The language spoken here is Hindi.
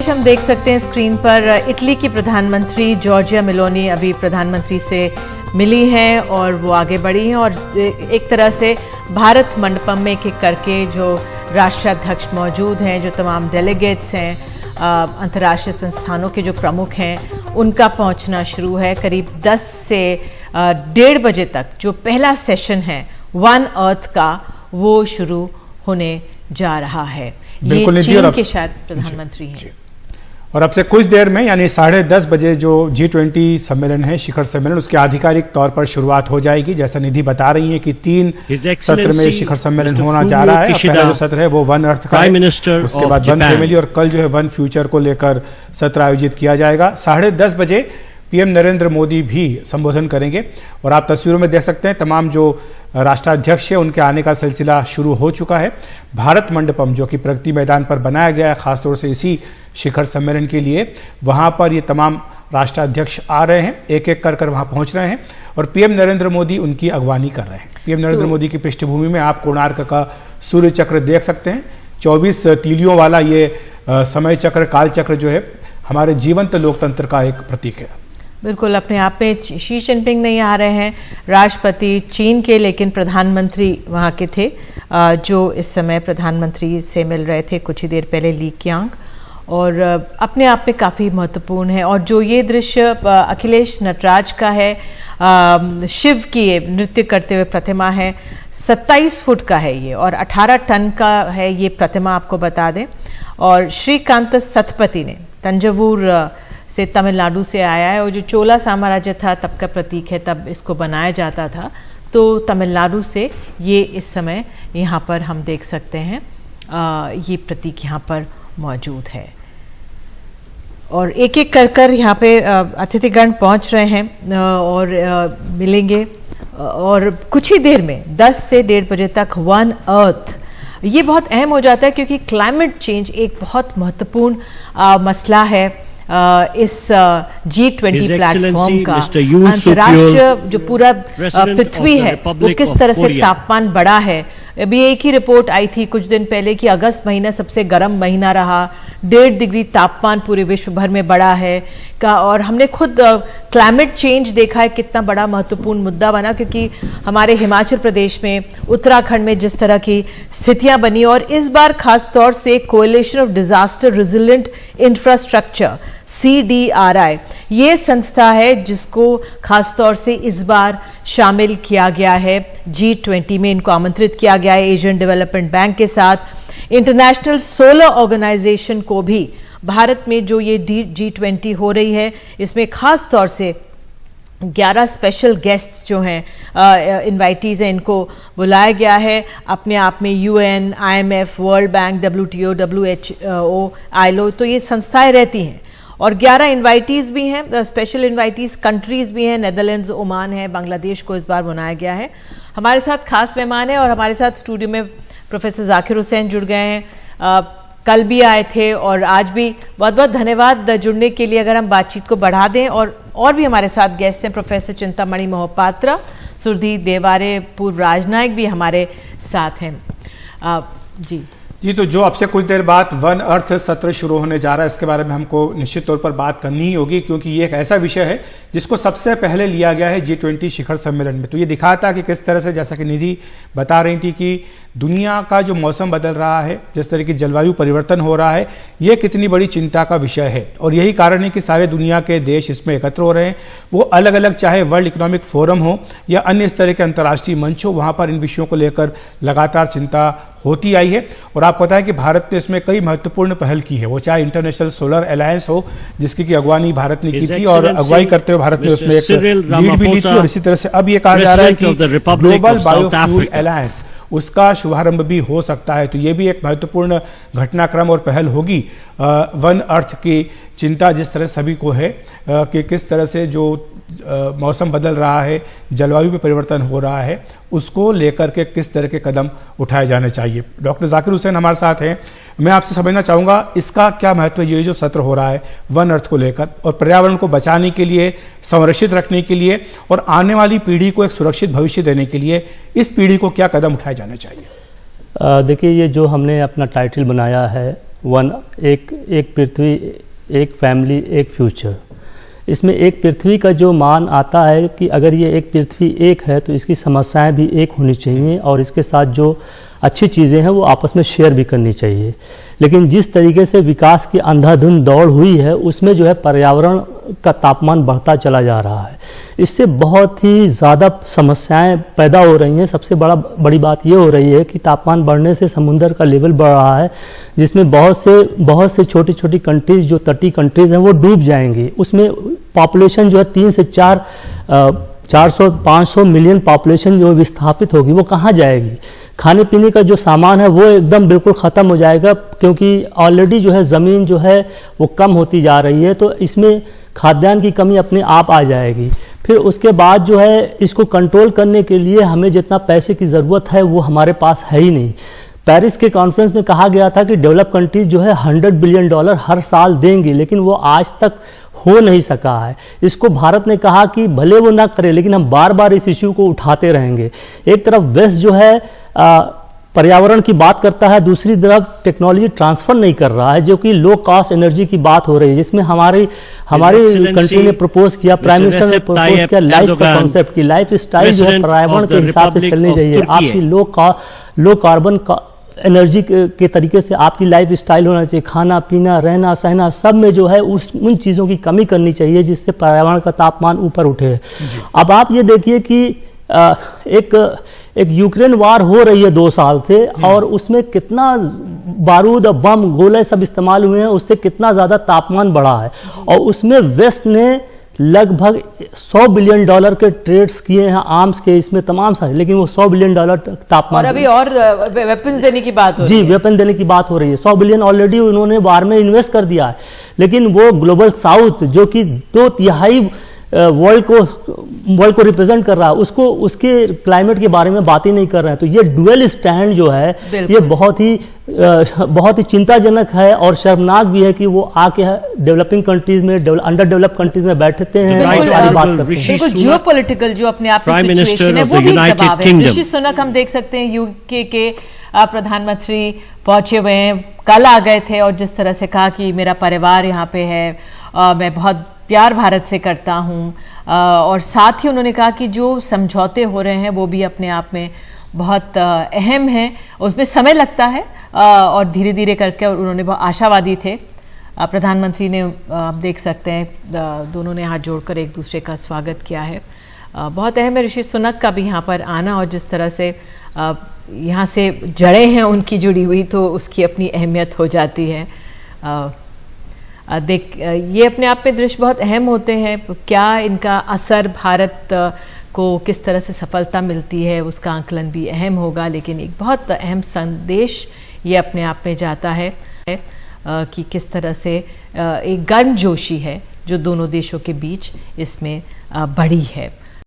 हम देख सकते हैं स्क्रीन पर इटली की प्रधानमंत्री जॉर्जिया मेलोनी अभी प्रधानमंत्री से मिली हैं और वो आगे बढ़ी हैं और एक तरह से भारत मंडपम में एक एक करके जो राष्ट्राध्यक्ष मौजूद हैं, जो तमाम डेलीगेट्स हैं, अंतर्राष्ट्रीय संस्थानों के जो प्रमुख हैं, उनका पहुंचना शुरू है। करीब 10 से 1:30 बजे तक जो पहला सेशन है वन अर्थ का वो शुरू होने जा रहा है। ये चीन के शायद प्रधानमंत्री हैं। और अब से कुछ देर में यानी 10:30 बजे जो G20 सम्मेलन है, शिखर सम्मेलन, उसकी आधिकारिक तौर पर शुरुआत हो जाएगी। जैसा निधि बता रही है कि 3 सत्र में शिखर सम्मेलन होना जा रहा है। पहला जो सत्र है वो वन अर्थ का है, उसके बाद वन फैमिली और कल जो है वन फ्यूचर को लेकर सत्र आयोजित किया जाएगा। 10:30 बजे पीएम नरेंद्र मोदी भी संबोधन करेंगे और आप तस्वीरों में देख सकते हैं तमाम जो राष्ट्राध्यक्ष है उनके आने का सिलसिला शुरू हो चुका है। भारत मंडपम जो कि प्रगति मैदान पर बनाया गया है खासतौर से इसी शिखर सम्मेलन के लिए, वहां पर ये तमाम राष्ट्राध्यक्ष आ रहे हैं, एक एक कर वहां पहुंच रहे हैं और पीएम नरेंद्र मोदी उनकी अगवानी कर रहे हैं। पीएम नरेंद्र मोदी की पृष्ठभूमि में आप कोणार्क का सूर्य चक्र देख सकते हैं। 24 तीलियों वाला ये समय चक्र, काल चक्र जो है हमारे जीवंत लोकतंत्र का एक प्रतीक है। बिल्कुल, अपने आप में शी जिनपिंग नहीं आ रहे हैं, राष्ट्रपति चीन के, लेकिन प्रधानमंत्री वहाँ के थे जो इस समय प्रधानमंत्री से मिल रहे थे कुछ ही देर पहले, ली क्यांग, और अपने आप में काफ़ी महत्वपूर्ण है। और जो ये दृश्य अखिलेश नटराज का है, शिव की नृत्य करते हुए प्रतिमा है, 27 फुट का है ये और 18 टन का है ये प्रतिमा, आपको बता दें। और श्रीकांत सतपति ने तंजावुर से, तमिलनाडु से आया है और जो चोला साम्राज्य था तब का प्रतीक है, तब इसको बनाया जाता था। तो तमिलनाडु से ये इस समय यहाँ पर हम देख सकते हैं ये प्रतीक यहाँ पर मौजूद है और एक एक कर यहाँ पे अतिथिगण पहुँच रहे हैं और मिलेंगे। और कुछ ही देर में 10 से 1:30 बजे तक वन अर्थ, ये बहुत अहम हो जाता है क्योंकि क्लाइमेट चेंज एक बहुत महत्वपूर्ण मसला है इस G20 प्लेटफॉर्म का। अंतर्राष्ट्रीय जो पूरा पृथ्वी है वो किस तरह से तापमान बढ़ा है। अभी एक ही रिपोर्ट आई थी कुछ दिन पहले कि अगस्त महीना सबसे गर्म महीना रहा, 1.5 डिग्री तापमान पूरे विश्व भर में बढ़ा है का। और हमने खुद क्लाइमेट चेंज देखा है कितना बड़ा महत्वपूर्ण मुद्दा बना, क्योंकि हमारे हिमाचल प्रदेश में, उत्तराखंड में जिस तरह की स्थितियां बनी, और इस बार खास तौर से coalition of disaster resilient infrastructure CDRI ये संस्था है जिसको खास तौर से इस बार शामिल किया गया है G20 में। इनको आमंत्रित किया गया है एशियन डेवलपमेंट बैंक के साथ। इंटरनेशनल सोलर ऑर्गेनाइजेशन को भी भारत में जो ये G20 हो रही है, इसमें खास तौर से 11 स्पेशल गेस्ट्स जो हैं, इनवाइटीज हैं, इनको बुलाया गया है। अपने आप में UN, IMF, world bank, WTO, WHO, ILO, तो ये संस्थाएं रहती हैं और 11 इनवाइटीज भी हैं, स्पेशल इनवाइटीज कंट्रीज भी हैं। नेदरलैंड्स, ओमान है, बांग्लादेश को इस बार बनाया गया है। हमारे साथ खास मेहमान है और हमारे साथ स्टूडियो में प्रोफेसर जाकिर हुसैन जुड़ गए हैं, कल भी आए थे और आज भी। बहुत बहुत धन्यवाद जुड़ने के लिए। अगर हम बातचीत को बढ़ा दें, और भी हमारे साथ गेस्ट हैं, प्रोफेसर चिंतामणि मोहपात्रा, सुरधीर देवारे, पूर्व राजनायक भी हमारे साथ हैं। जी, तो जो अब से कुछ देर बाद वन अर्थ सत्र शुरू होने जा रहा है, इसके बारे में हमको निश्चित तौर पर बात करनी ही होगी, क्योंकि ये एक ऐसा विषय है जिसको सबसे पहले लिया गया है G20 शिखर सम्मेलन में। तो ये दिखाता कि किस तरह से, जैसा कि निधि बता रही थी, कि दुनिया का जो मौसम बदल रहा है, जिस तरह की जलवायु परिवर्तन हो रहा है, ये कितनी बड़ी चिंता का विषय है। और यही कारण है कि सारे दुनिया के देश इसमें एकत्र हो रहे हैं। वो अलग अलग, चाहे वर्ल्ड इकोनॉमिक फोरम हो या अन्य इस तरह के अंतर्राष्ट्रीय मंच हो, वहाँ पर इन विषयों को लेकर लगातार चिंता होती आई है। और आपको पता है कि भारत ने इसमें कई महत्वपूर्ण पहल की है, वो चाहे इंटरनेशनल सोलर अलायंस हो, जिसकी की अगवानी भारत ने की थी और अगुवाई करते हुए भारत ने उसमें एक लीड भी ली थी। और इसी तरह से अब ये कहा जा रहा है कि ग्लोबल बायोफ्यूल अलायंस, उसका शुभारंभ भी हो सकता है। तो ये भी एक महत्वपूर्ण घटनाक्रम और पहल होगी। वन अर्थ की चिंता जिस तरह सभी को है कि किस तरह से जो मौसम बदल रहा है, जलवायु में परिवर्तन हो रहा है, उसको लेकर के किस तरह के कदम उठाए जाने चाहिए। डॉक्टर जाकिर हुसैन हमारे साथ हैं। मैं आपसे समझना चाहूँगा इसका क्या महत्व है, ये जो सत्र हो रहा है वन अर्थ को लेकर और पर्यावरण को बचाने के लिए, संरक्षित रखने के लिए और आने वाली पीढ़ी को एक सुरक्षित भविष्य देने के लिए इस पीढ़ी को क्या कदम उठाए जाने चाहिए? देखिए, ये जो हमने अपना टाइटल बनाया है एक पृथ्वी, एक फैमिली, एक फ्यूचर। इसमें एक पृथ्वी का जो मान आता है कि अगर ये एक पृथ्वी एक है तो इसकी समस्याएं भी एक होनी चाहिए और इसके साथ जो अच्छी चीज़ें हैं वो आपस में शेयर भी करनी चाहिए। लेकिन जिस तरीके से विकास की अंधाधुंध दौड़ हुई है उसमें जो है पर्यावरण का तापमान बढ़ता चला जा रहा है। इससे बहुत ही ज़्यादा समस्याएं पैदा हो रही हैं। सबसे बड़ी बात ये हो रही है कि तापमान बढ़ने से समुद्र का लेवल बढ़ रहा है, जिसमें बहुत से छोटी छोटी कंट्रीज जो तटीय कंट्रीज हैं वो डूब जाएंगी। उसमें पॉपुलेशन जो है 3 से 400-500 मिलियन पॉपुलेशन जो विस्थापित होगी वो कहाँ जाएगी। खाने पीने का जो सामान है वो एकदम बिल्कुल ख़त्म हो जाएगा, क्योंकि ऑलरेडी जो है ज़मीन जो है वो कम होती जा रही है, तो इसमें खाद्यान्न की कमी अपने आप आ जाएगी। फिर उसके बाद जो है इसको कंट्रोल करने के लिए हमें जितना पैसे की ज़रूरत है वो हमारे पास है ही नहीं। पेरिस के कॉन्फ्रेंस में कहा गया था कि डेवलप कंट्रीज जो है $100 बिलियन हर साल देंगी, लेकिन वो आज तक हो नहीं सका है। इसको भारत ने कहा कि भले वो ना करे लेकिन हम बार बार इस इश्यू को उठाते रहेंगे। एक तरफ वेस्ट जो है पर्यावरण की बात करता है, दूसरी तरफ टेक्नोलॉजी ट्रांसफर नहीं कर रहा है, जो कि लो कॉस्ट एनर्जी की बात हो रही है, जिसमें हमारी कंट्री ने प्रपोज किया, प्राइम मिनिस्टर ने प्रपोज किया लाइफ का कॉन्सेप्ट की लाइफ स्टाइल जो है पर्यावरण के हिसाब से चलनी चाहिए। आपकी लो कार्बन एनर्जी के तरीके से आपकी लाइफ स्टाइल होना चाहिए। खाना पीना रहना सहना सब में जो है उन चीज़ों की कमी करनी चाहिए जिससे पर्यावरण का तापमान ऊपर उठे। अब आप ये देखिए कि एक यूक्रेन वार हो रही है 2 साल से, और उसमें कितना बारूद बम गोले सब इस्तेमाल हुए हैं, उससे कितना ज़्यादा तापमान बढ़ा है। और उसमें वेस्ट ने लगभग $100 बिलियन के ट्रेड्स किए हैं आर्म्स के, इसमें तमाम सारे, लेकिन वो $100 बिलियन तापमान, और अभी और वेपन्स देने की बात हो रही है। जी, वेपन देने की बात हो रही है। $100 बिलियन ऑलरेडी उन्होंने वार में इन्वेस्ट कर दिया है, लेकिन वो ग्लोबल साउथ जो कि 2/3 वर्ल्ड को रिप्रेजेंट कर रहा है, उसके क्लाइमेट के बारे में बात ही नहीं कर रहे हैं। तो ये डुअल स्टैंड जो है ये बहुत ही चिंताजनक है और शर्मनाक भी है कि वो आके डेवलपिंग कंट्रीज में, अंडर डेवलप्ड कंट्रीज में बैठते हैं और बात करते हैं। बिल्कुल जियोपॉलिटिकल जो अपने आप में सिचुएशन है वो भी दबाव है। ऋषि सुनक हम देख सकते हैं यूके के प्रधानमंत्री पहुंचे हुए हैं, कल आ गए थे, और जिस तरह से कहा कि मेरा परिवार यहाँ पे है, मैं बहुत प्यार भारत से करता हूँ, और साथ ही उन्होंने कहा कि जो समझौते हो रहे हैं वो भी अपने आप में बहुत अहम है, उसमें समय लगता है, और धीरे धीरे करके उन्होंने बहुत आशावादी थे। प्रधानमंत्री ने आप देख सकते हैं दोनों ने हाथ जोड़कर एक दूसरे का स्वागत किया है। बहुत अहम है ऋषि सुनक का भी यहाँ पर आना, और जिस तरह से यहाँ से जड़ें हैं उनकी जुड़ी हुई, तो उसकी अपनी अहमियत हो जाती है। ये अपने आप में दृश्य बहुत अहम होते हैं। क्या इनका असर भारत को किस तरह से सफलता मिलती है उसका आंकलन भी अहम होगा, लेकिन एक बहुत अहम संदेश ये अपने आप में जाता है कि किस तरह से एक गर्मजोशी है जो दोनों देशों के बीच इसमें बढ़ी है।